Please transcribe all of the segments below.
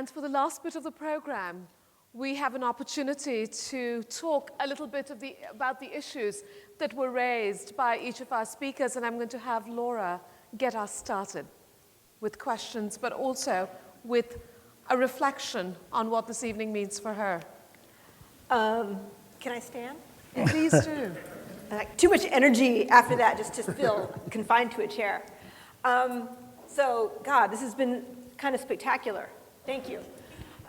And for the last bit of the program, we have an opportunity to talk a little bit about the issues that were raised by each of our speakers, and I'm going to have Laura get us started with questions, but also with a reflection on what this evening means for her. Can I stand? Please do. Too much energy after that just to feel confined to a chair. So, God, this has been kind of spectacular. Thank you.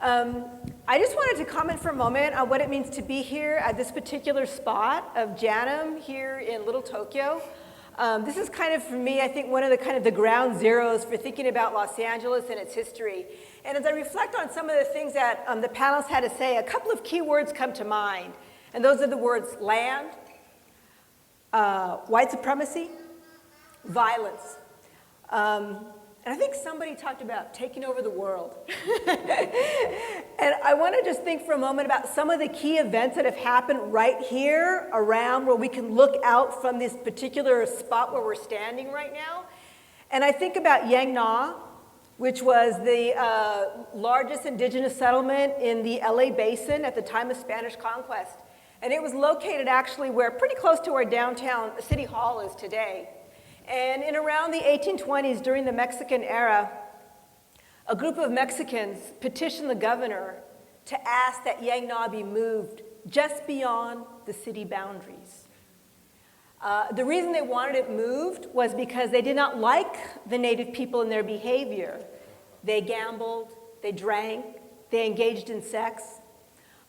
I just wanted to comment for a moment on what it means to be here at this particular spot of Janum here in Little Tokyo. This is kind of, for me, I think one of the ground zeros for thinking about Los Angeles and its history. And as I reflect on some of the things that the panelists had to say, a couple of key words come to mind. And those are the words land, white supremacy, violence. And I think somebody talked about taking over the world. And I want to just think for a moment about some of the key events that have happened right here around where we can look out from this particular spot where we're standing right now. And I think about Yangna, which was the largest indigenous settlement in the LA basin at the time of Spanish conquest. And it was located actually pretty close to where downtown City Hall is today. And in around the 1820s, during the Mexican era, a group of Mexicans petitioned the governor to ask that Yangna be moved just beyond the city boundaries. The reason they wanted it moved was because they did not like the native people and their behavior. They gambled, they drank, they engaged in sex.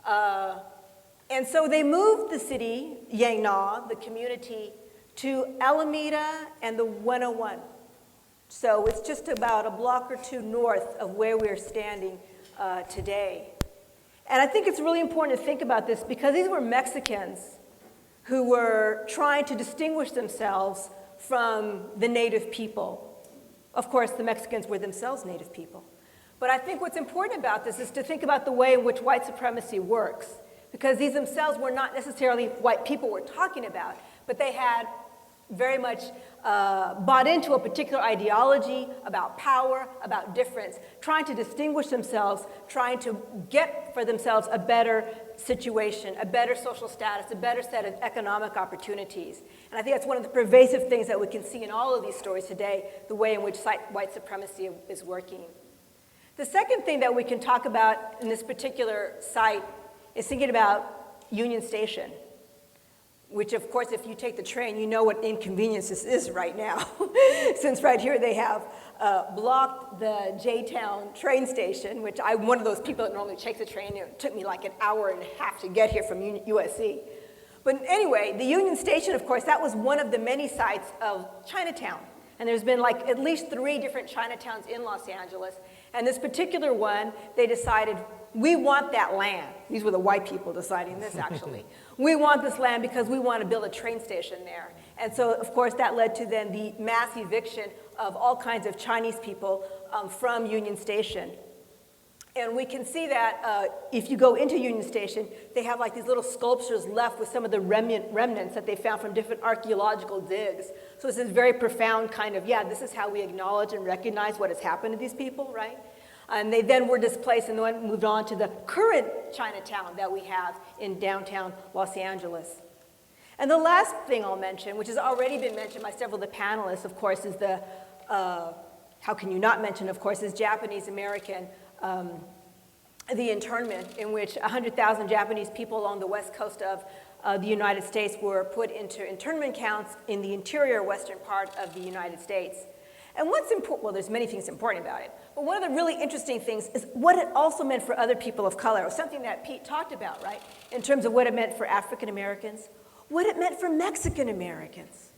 And so they moved the city, Yangna, the community, to Alameda and the 101. So it's just about a block or two north of where we're standing today. And I think it's really important to think about this because these were Mexicans who were trying to distinguish themselves from the native people. Of course, the Mexicans were themselves native people. But I think what's important about this is to think about the way in which white supremacy works, because these themselves were not necessarily white people we're talking about, but they had very much bought into a particular ideology about power, about difference, trying to distinguish themselves, trying to get for themselves a better situation, a better social status, a better set of economic opportunities. And I think that's one of the pervasive things that we can see in all of these stories today, the way in which white supremacy is working. The second thing that we can talk about in this particular site is thinking about Union Station, which, of course, if you take the train, you know what inconvenience this is right now, since right here they have blocked the J-Town train station, which I'm one of those people that normally takes the train. It took me like an hour and a half to get here from USC. But anyway, the Union Station, of course, that was one of the many sites of Chinatown. And there's been like at least 3 different Chinatowns in Los Angeles. And this particular one, they decided, we want that land. These were the white people deciding this, actually. We want this land because we want to build a train station there. And so, of course, that led to then the mass eviction of all kinds of Chinese people from Union Station. And we can see that if you go into Union Station, they have like these little sculptures left with some of the remnants that they found from different archaeological digs. So it's this very profound kind of, this is how we acknowledge and recognize what has happened to these people, right? And they then were displaced and then moved on to the current Chinatown that we have in downtown Los Angeles. And the last thing I'll mention, which has already been mentioned by several of the panelists, of course, is the, how can you not mention, of course, is Japanese-American, the internment in which 100,000 Japanese people along the west coast of the United States were put into internment camps in the interior western part of the United States. And what's important, well, there's many things important about it, but one of the really interesting things is what it also meant for other people of color, or something that Pete talked about, right, in terms of what it meant for African Americans, what it meant for Mexican Americans,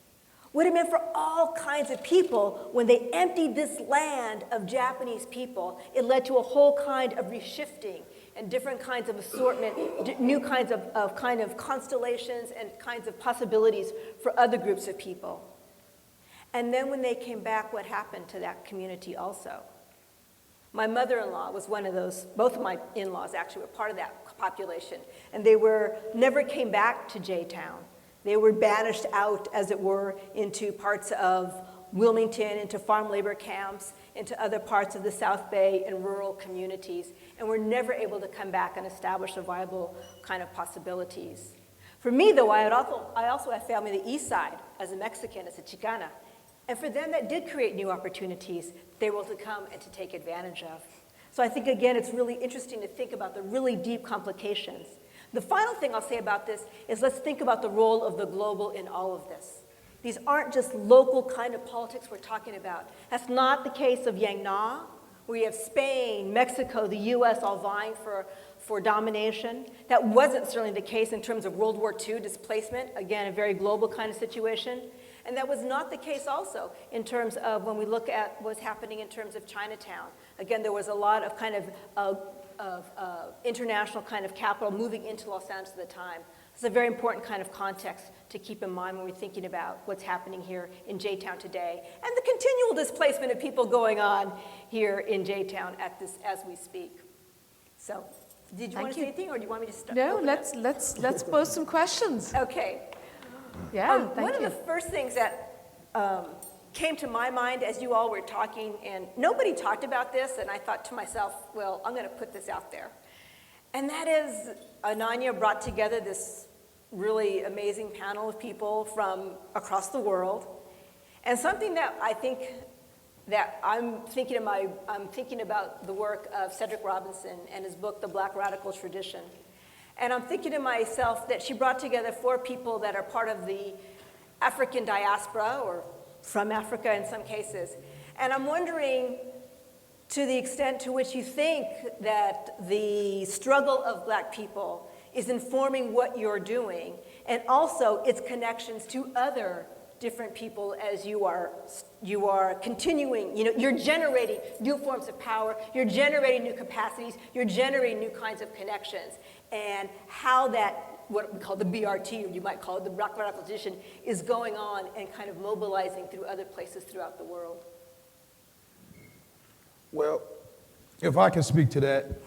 what it meant for all kinds of people when they emptied this land of Japanese people. It led to a whole kind of reshifting and different kinds of assortment, new kinds of kind of constellations and kinds of possibilities for other groups of people. And then when they came back, what happened to that community also? My mother-in-law was one of those, both of my in-laws actually were part of that population, and they never came back to J-Town. They were banished out, as it were, into parts of Wilmington, into farm labor camps, into other parts of the South Bay and rural communities, and were never able to come back and establish a viable kind of possibilities. For me, though, I also have family on the East Side, as a Mexican, as a Chicana, and for them that did create new opportunities they were able to come and to take advantage of. So I think, again, it's really interesting to think about the really deep complications. The final thing I'll say about this is let's think about the role of the global in all of this. These aren't just local kind of politics we're talking about. That's not the case of Yang Na, where you have Spain, Mexico, the US all vying for domination. That wasn't certainly the case in terms of World War II displacement, again, a very global kind of situation. And that was not the case also in terms of when we look at what's happening in terms of Chinatown. Again, there was a lot of kind of international kind of capital moving into Los Angeles at the time. It's a very important kind of context to keep in mind when we're thinking about what's happening here in J-Town today and the continual displacement of people going on here in J-Town as we speak. So, did you want to say anything, or do you want me to start? No, let's pose some questions. Okay. Yeah, thank you. One of the first things that came to my mind as you all were talking, and nobody talked about this, and I thought to myself, well, I'm going to put this out there. And that is, Ananya brought together this really amazing panel of people from across the world. And something that I think that I'm thinking about the work of Cedric Robinson and his book, The Black Radical Tradition. And I'm thinking to myself that she brought together 4 people that are part of the African diaspora, or from Africa in some cases. And I'm wondering, to the extent to which you think that the struggle of black people is informing what you're doing, and also its connections to other different people as you are continuing, you're generating new forms of power, you're generating new capacities, you're generating new kinds of connections, and how that, what we call the BRT, or you might call it the Black Radical Tradition, is going on and kind of mobilizing through other places throughout the world. Well, if I can speak to that.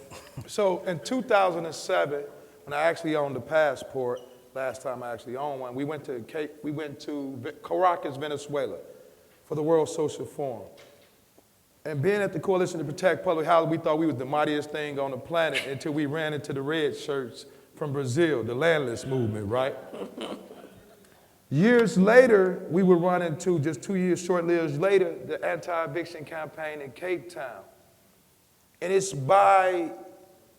So in 2007, when I actually owned a passport, last time I actually owned one, we went to Caracas, Venezuela, for the World Social Forum. And being at the Coalition to Protect Public Health, we thought we was the mightiest thing on the planet until we ran into the red shirts from Brazil, the landless movement, right? Years later, we would run into, just 2 years, short lived later, the anti-eviction campaign in Cape Town. And it's by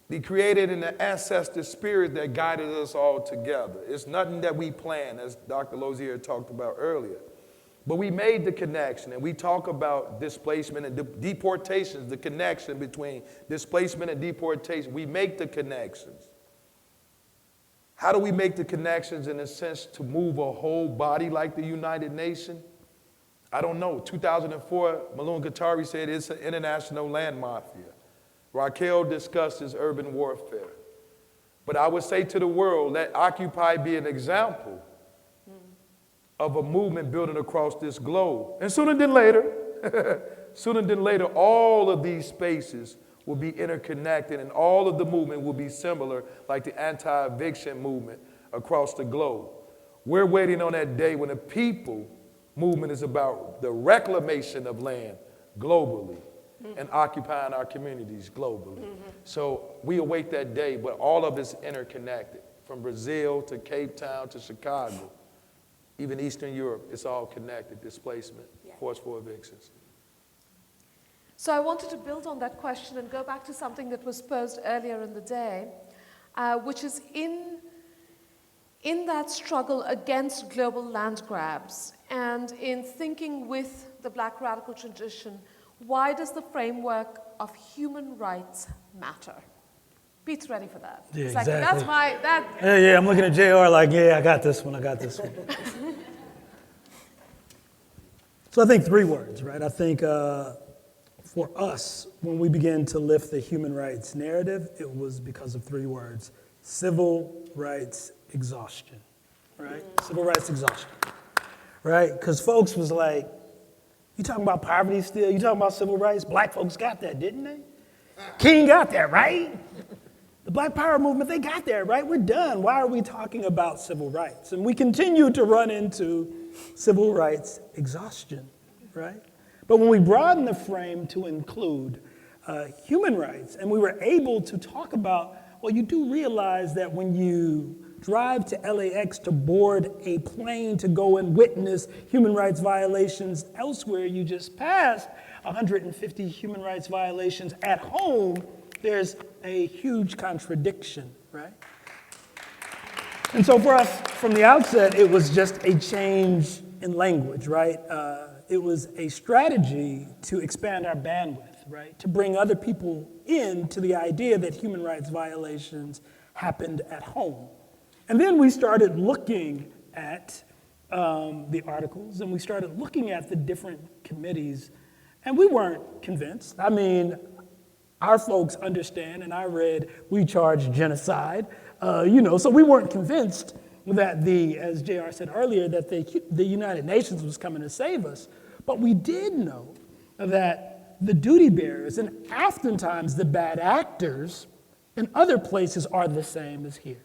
the created and the ancestor spirit that guided us all together. It's nothing that we planned, as Dr. Lozier talked about earlier. But we made the connection, and we talk about displacement and deportations, the connection between displacement and deportation. We make the connections. How do we make the connections in a sense to move a whole body like the United Nations? I don't know. 2004, Malone Qatari said it's an international land mafia. Raquel discusses urban warfare. But I would say to the world, let Occupy be an example of a movement building across this globe. And sooner than later, all of these spaces will be interconnected, and all of the movement will be similar, like the anti-eviction movement across the globe. We're waiting on that day when the people movement is about the reclamation of land globally and occupying our communities globally. So we await that day, but all of it's interconnected, from Brazil to Cape Town to Chicago, even Eastern Europe, it's all connected, displacement, forceful evictions. So I wanted to build on that question and go back to something that was posed earlier in the day, which is in that struggle against global land grabs and in thinking with the Black Radical Tradition, why does the framework of human rights matter? Pete's ready for that. Yeah, it's exactly. Like, Yeah, I'm looking at JR like, yeah, I got this one. So I think 3 words, right? I think for us, when we began to lift the human rights narrative, it was because of 3 words: civil rights exhaustion, right? Civil rights exhaustion, right? Because folks was like, you talking about poverty still? You talking about civil rights? Black folks got that, didn't they? King got that, right? The Black Power movement, they got that, right? We're done. Why are we talking about civil rights? And we continue to run into civil rights exhaustion. right? But when we broadened the frame to include human rights, and we were able to talk about, well, you do realize that when you drive to LAX to board a plane to go and witness human rights violations elsewhere, you just passed 150 human rights violations at home, there's a huge contradiction, right? And so for us, from the outset, it was just a change in language, right? It was a strategy to expand our bandwidth, right? To bring other people into the idea that human rights violations happened at home. And then we started looking at the articles, and we started looking at the different committees, and we weren't convinced. I mean, our folks understand, and I read We Charge Genocide, so we weren't convinced that as JR said earlier, that the United Nations was coming to save us. But we did know that the duty bearers and oftentimes the bad actors in other places are the same as here,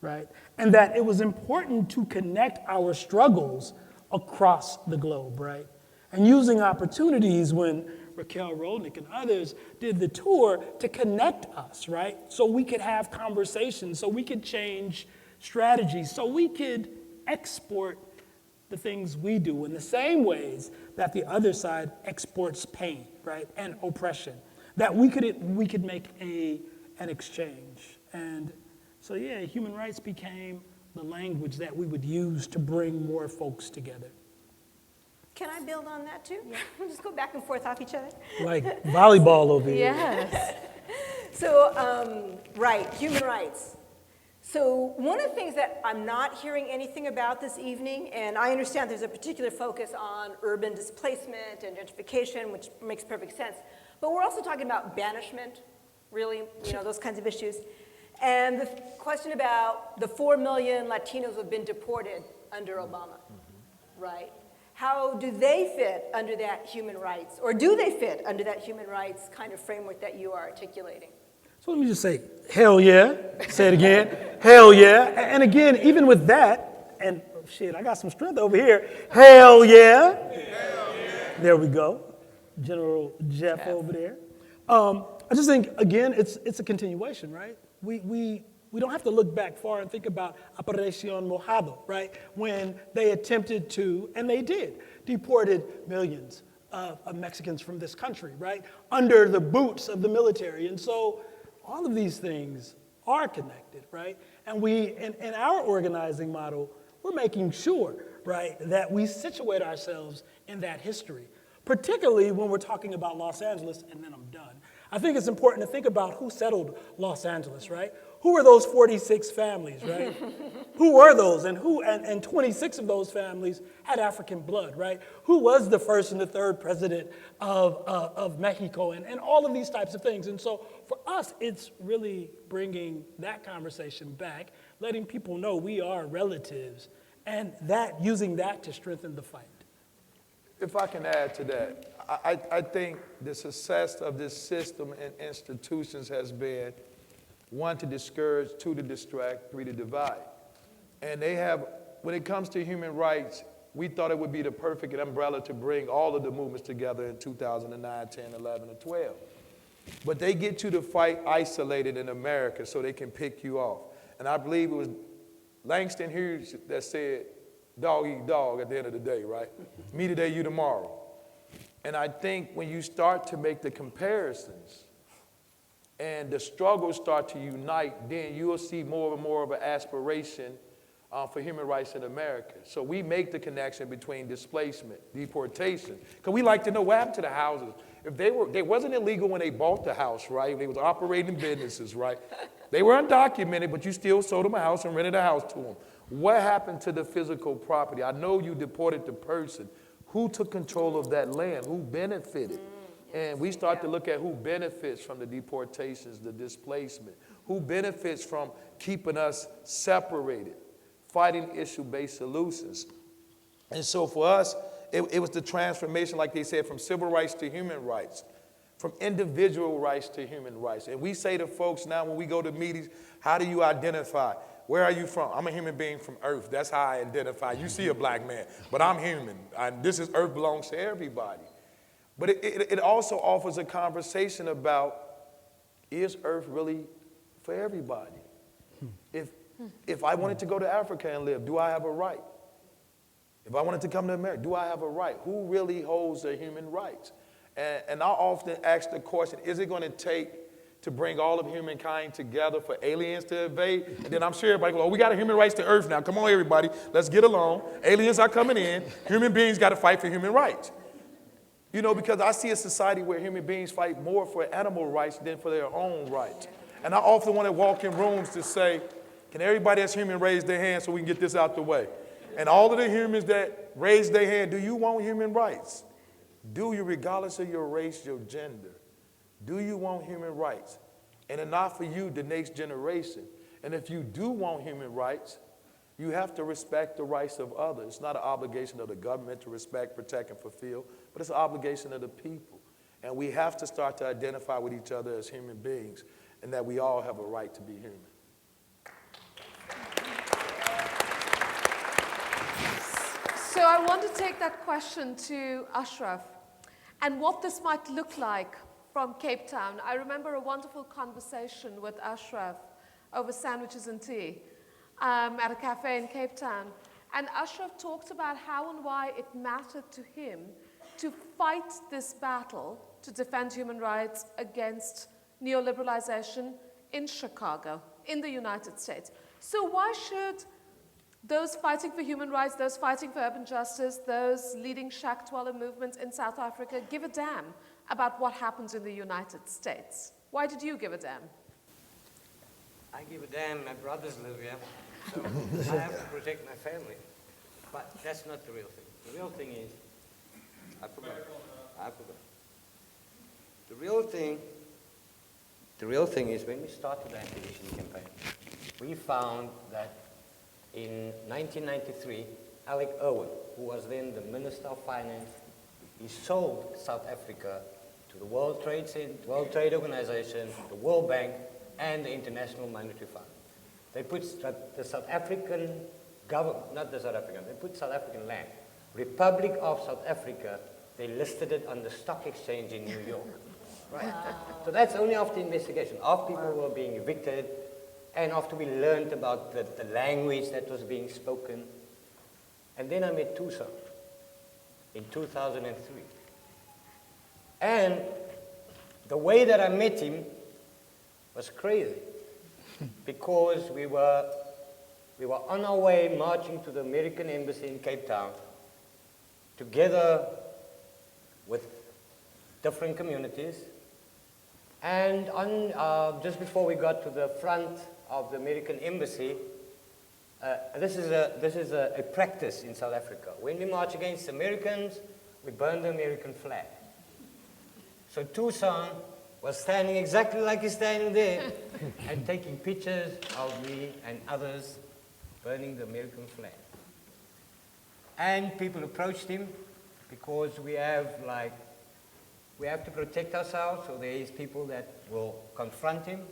right? And that it was important to connect our struggles across the globe, right? And using opportunities when Raquel Rolnick and others did the tour to connect us, right? So we could have conversations, so we could change strategies, so we could export the things we do in the same ways that the other side exports pain, right, and oppression, that we could make an exchange. And so, yeah, human rights became the language that we would use to bring more folks together. Can I build on that too? Yeah. Just go back and forth off each other. Like volleyball over here. Yes. So, right, human rights. So one of the things that I'm not hearing anything about this evening, and I understand there's a particular focus on urban displacement and gentrification, which makes perfect sense, but we're also talking about banishment, really, those kinds of issues. And the question about the 4 million Latinos who have been deported under Obama, right? How do they fit under that human rights, or do they fit under that human rights kind of framework that you are articulating? So let me just say, hell yeah. Say it again, hell yeah. And again, even with that, and shit, I got some strength over here. Hell yeah. Hell yeah. There we go. General Jeff over there. I just think, again, it's a continuation, right? We don't have to look back far and think about Operación Mojado, right? When they attempted to, and they did, deported millions of Mexicans from this country, right? Under the boots of the military. And so all of these things are connected, right? And we, in our organizing model, we're making sure, right, that we situate ourselves in that history, particularly when we're talking about Los Angeles, and then I'm done. I think it's important to think about who settled Los Angeles, right? Who were those 46 families, right? Who were those? And 26 of those families had African blood, right? Who was the first and the third president of Mexico, and all of these types of things. And so for us, it's really bringing that conversation back, letting people know we are relatives, and using that to strengthen the fight. If I can add to that, I think the success of this system and institutions has been, 1, to discourage, 2, to distract, 3, to divide. And they have, when it comes to human rights, we thought it would be the perfect umbrella to bring all of the movements together in 2009, 10, 11, and 12. But they get you to fight isolated in America so they can pick you off. And I believe it was Langston Hughes that said, dog eat dog at the end of the day, right? Me today, you tomorrow. And I think when you start to make the comparisons and the struggles start to unite, then you will see more and more of an aspiration for human rights in America. So we make the connection between displacement, deportation, because we like to know what happened to the houses. If they wasn't illegal when they bought the house, right? They was operating businesses, right? They were undocumented, but you still sold them a house and rented a house to them. What happened to the physical property? I know you deported the person. Who took control of that land? Who benefited? And we start to look at who benefits from the deportations, the displacement. Who benefits from keeping us separated, fighting issue-based solutions. And so for us, it was the transformation, like they said, from civil rights to human rights, from individual rights to human rights. And we say to folks now when we go to meetings, how do you identify? Where are you from? I'm a human being from Earth. That's how I identify. You see a black man, but I'm human. And this is Earth belongs to everybody. But it also offers a conversation about, is Earth really for everybody? If I wanted to go to Africa and live, do I have a right? If I wanted to come to America, do I have a right? Who really holds the human rights? And I often ask the question, is it going to take to bring all of humankind together for aliens to invade? And then I'm sure everybody goes, oh, we got a human rights to Earth now. Come on, everybody. Let's get along. Aliens are coming in. Human beings got to fight for human rights. You know, because I see a society where human beings fight more for animal rights than for their own rights. And I often want to walk in rooms to say, can everybody that's human raise their hand so we can get this out the way? And all of the humans that raise their hand, do you want human rights? Do you, regardless of your race, your gender? Do you want human rights? And if not for you, the next generation. And if you do want human rights, you have to respect the rights of others. It's not an obligation of the government to respect, protect, and fulfill, but it's an obligation of the people. And we have to start to identify with each other as human beings and that we all have a right to be human. So I want to take that question to Ashraf and what this might look like from Cape Town. I remember a wonderful conversation with Ashraf over sandwiches and tea at a cafe in Cape Town. And Ashraf talked about how and why it mattered to him to fight this battle to defend human rights against neoliberalization in Chicago, in the United States. So why should those fighting for human rights, those fighting for urban justice, those leading shack dweller movements in South Africa give a damn about what happens in the United States? Why did you give a damn? I give a damn, my brothers live here, so I have to protect my family. But that's not the real thing. The real thing is, I forgot. The real thing is when we started the anti-eviction campaign, we found that in 1993, Alec Owen, who was then the Minister of Finance, he sold South Africa to the World Trade Organization, the World Bank, and the International Monetary Fund. They put the South African government, not the South African, they put South African land, Republic of South Africa, they listed it on the stock exchange in New York. Right? Wow. So that's only after investigation, after people were being evicted, and after we learned about the language that was being spoken. And then I met Tucson in 2003. And the way that I met him was crazy because we were on our way marching to the American Embassy in Cape Town together with different communities. And just before we got to the front of the American Embassy, this is a practice in South Africa. When we march against Americans, we burn the American flag. So Tucson was standing exactly like he's standing there and taking pictures of me and others burning the American flag. And people approached him because we have to protect ourselves, so there is people that will confront him.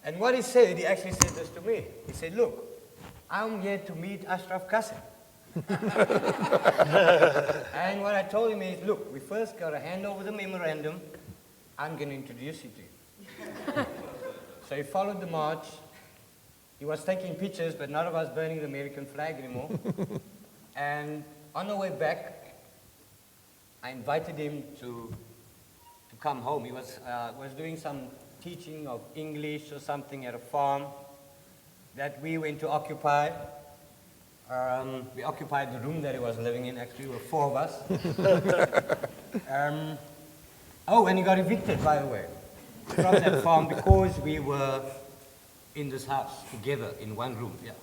And what he said, he actually said this to me. He said, look, I'm here to meet Ashraf Kassim. And what I told him is, look, we first got to hand over the memorandum. I'm going to introduce you to you. So he followed the march. He was taking pictures, but none of us burning the American flag anymore. And on the way back, I invited him to come home. He was doing some teaching of English or something at a farm that we went to occupy. We occupied the room that he was living in. Actually, there were 4 of us. And he got evicted, by the way, from that farm because we were in this house together in one room. Yeah.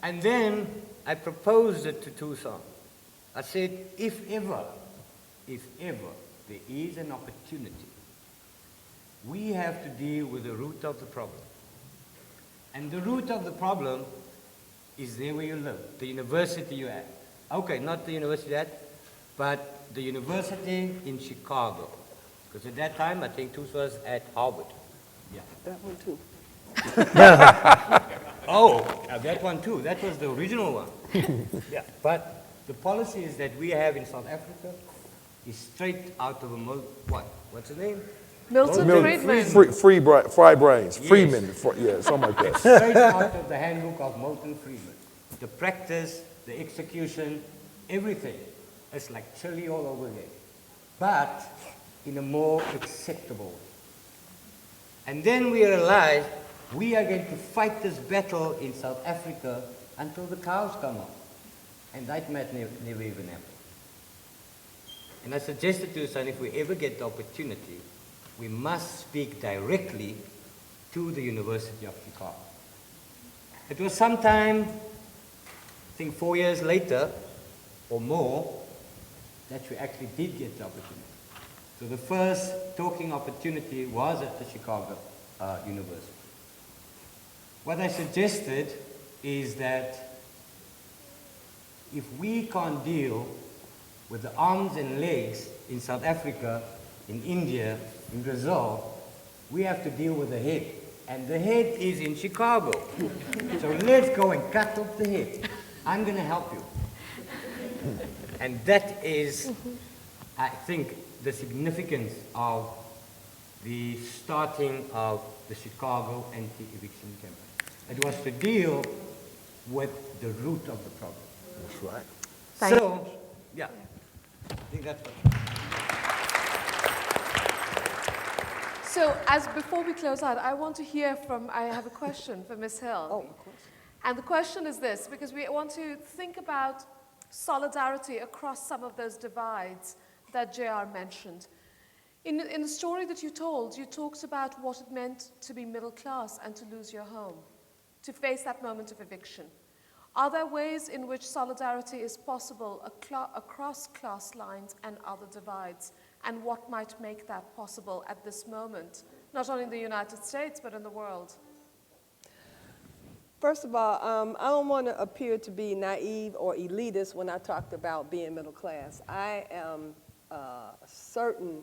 And then I proposed it to Tucson. I said, if ever there is an opportunity, we have to deal with the root of the problem. And the root of the problem is there where you live, the university you're at. Okay, not the university you're at, but the university in Chicago. Because at that time, I think Tucson was at Harvard. Yeah. That one too. Oh, that one too. That was the original one. Yeah, but the policies that we have in South Africa is straight out of a what's the name? Milton Friedman. Fried brains. Yes. Freeman. Yeah, something like that. Straight out of the handbook of Milton Friedman. The practice, the execution, everything. It's like chili all over there. But in a more acceptable way. And then we realized we are going to fight this battle in South Africa until the cows come out. And that might never even happen. And I suggested to the son, if we ever get the opportunity, we must speak directly to the University of Chicago. It was sometime, I think 4 years later or more, that we actually did get the opportunity. So the first talking opportunity was at the Chicago University. What I suggested is that if we can't deal with the arms and legs in South Africa, in India, in Brazil, we have to deal with the head. And the head is in Chicago. So let's go and cut off the head. I'm going to help you. And that is, I think, the significance of the starting of the Chicago anti-eviction campaign. It was to deal with the root of the problem. That's right. Thank So, yeah, I think that's what. So, before we close out, I want to hear from, I have a question for Ms. Hill. Oh, of course. And the question is this, because we want to think about solidarity across some of those divides that JR mentioned. In the story that you told, you talked about what it meant to be middle class and to lose your home, to face that moment of eviction. Are there ways in which solidarity is possible across class lines and other divides? And what might make that possible at this moment, not only in the United States, but in the world? First of all, I don't want to appear to be naive or elitist when I talked about being middle class. I am certain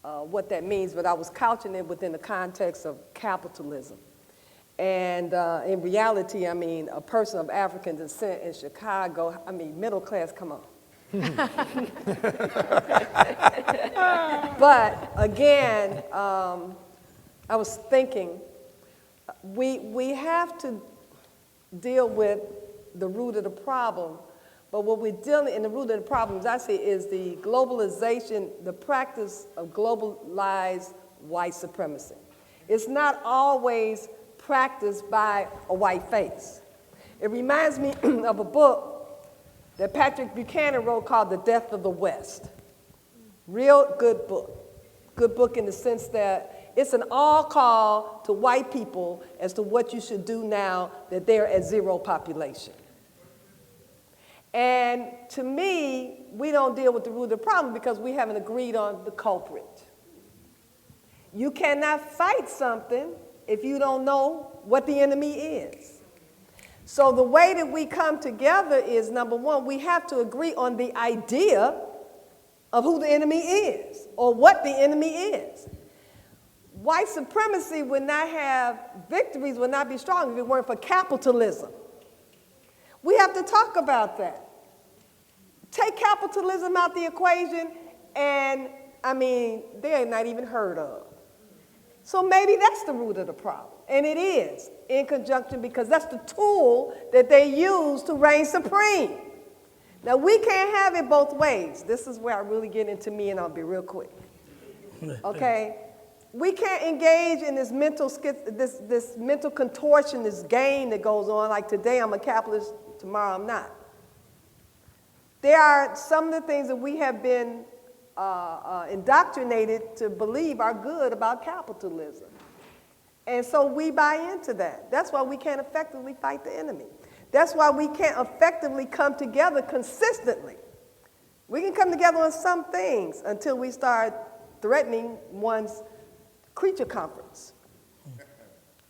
what that means, but I was couching it within the context of capitalism. And in reality, I mean, a person of African descent in Chicago, I mean, middle class, come on. But again, I was thinking, we have to deal with the root of the problem, but what we're dealing in the root of the problem, as I say, is the globalization, the practice of globalized white supremacy. It's not always practiced by a white face. It reminds me of a book that Patrick Buchanan wrote called The Death of the West. Real good book. Good book in the sense that it's an all call to white people as to what you should do now that they're at zero population. And to me, we don't deal with the root of the problem because we haven't agreed on the culprit. You cannot fight something if you don't know what the enemy is. So the way that we come together is, number one, we have to agree on the idea of who the enemy is or what the enemy is. White supremacy would not have victories, would not be strong if it weren't for capitalism. We have to talk about that. Take capitalism out the equation and, I mean, they're not even heard of. So maybe that's the root of the problem. And it is, in conjunction, because that's the tool that they use to reign supreme. Now, we can't have it both ways. This is where I really get into me, and I'll be real quick. Okay? We can't engage in this mental contortion, this game that goes on, like today I'm a capitalist, tomorrow I'm not. There are some of the things that we have been indoctrinated to believe are good about capitalism. And so we buy into that. That's why we can't effectively fight the enemy. That's why we can't effectively come together consistently. We can come together on some things until we start threatening one's creature comforts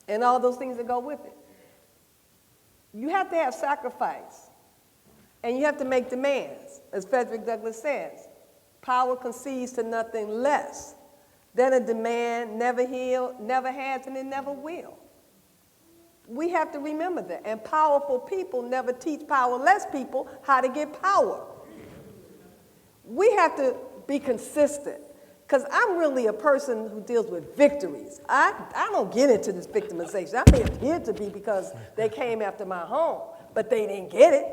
and all those things that go with it. You have to have sacrifice, and you have to make demands. As Frederick Douglass says, power concedes to nothing less than a demand, never has, and it never will. We have to remember that. And powerful people never teach powerless people how to get power. We have to be consistent. Because I'm really a person who deals with victories. I don't get into this victimization. I may appear to be because they came after my home, but they didn't get it.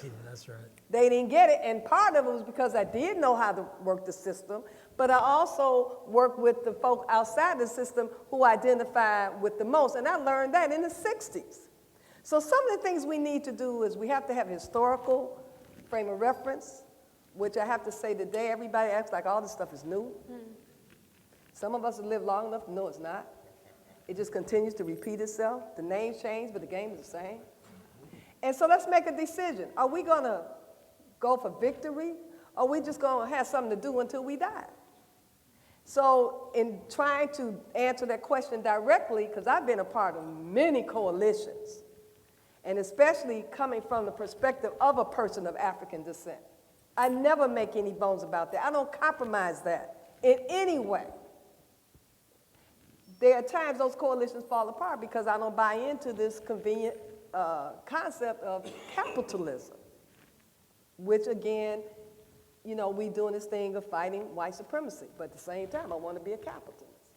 Yeah, that's right. They didn't get it, and part of it was because I did know how to work the system, but I also worked with the folk outside the system who identified with the most, and I learned that in the 60s. So some of the things we need to do is we have to have historical frame of reference, which I have to say today, everybody acts like all this stuff is new. Some of us have lived long enough to know it's not. It just continues to repeat itself. The names change, but the game is the same. And so let's make a decision. Are we going to go for victory, or are we just going to have something to do until we die? So in trying to answer that question directly, because I've been a part of many coalitions, and especially coming from the perspective of a person of African descent, I never make any bones about that. I don't compromise that in any way. There are times those coalitions fall apart because I don't buy into this convenient concept of capitalism, which again, you know, we doing this thing of fighting white supremacy, but at the same time, I want to be a capitalist.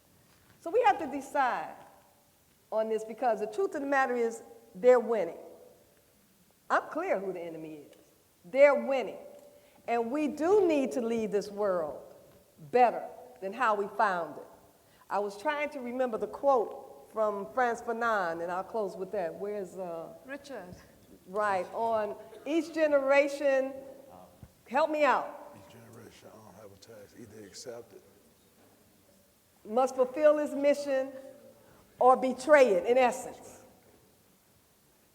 So we have to decide on this because the truth of the matter is they're winning. I'm clear who the enemy is. They're winning. And we do need to leave this world better than how we found it. I was trying to remember the quote from Frantz Fanon, and I'll close with that. Where's Richard. right, on each generation, help me out, Each generation, I don't have a tax, either accept it. must fulfill its mission or betray it, in essence.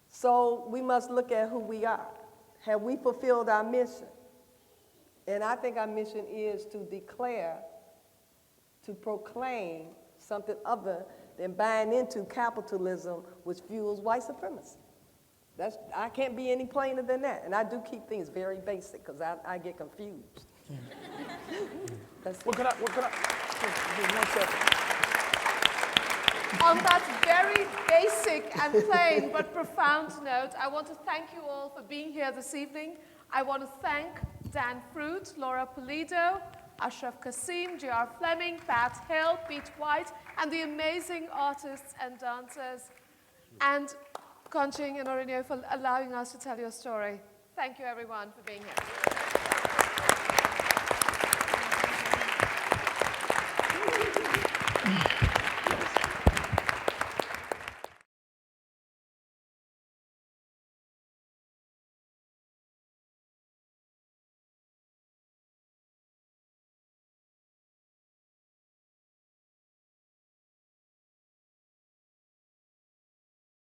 So we must look at who we are. Have we fulfilled our mission? And I think our mission is to declare, to proclaim something other than buying into capitalism, which fuels white supremacy. I can't be any plainer than that. And I do keep things very basic because I get confused. What can I, just 1 second. On that very basic and plain but profound note, I want to thank you all for being here this evening. I want to thank Dan Fruit, Laura Pulido, Ashraf Kasim, J.R. Fleming, Pat Hill, Pete White, and the amazing artists and dancers, and Konching and Orinio for allowing us to tell your story. Thank you, everyone, for being here.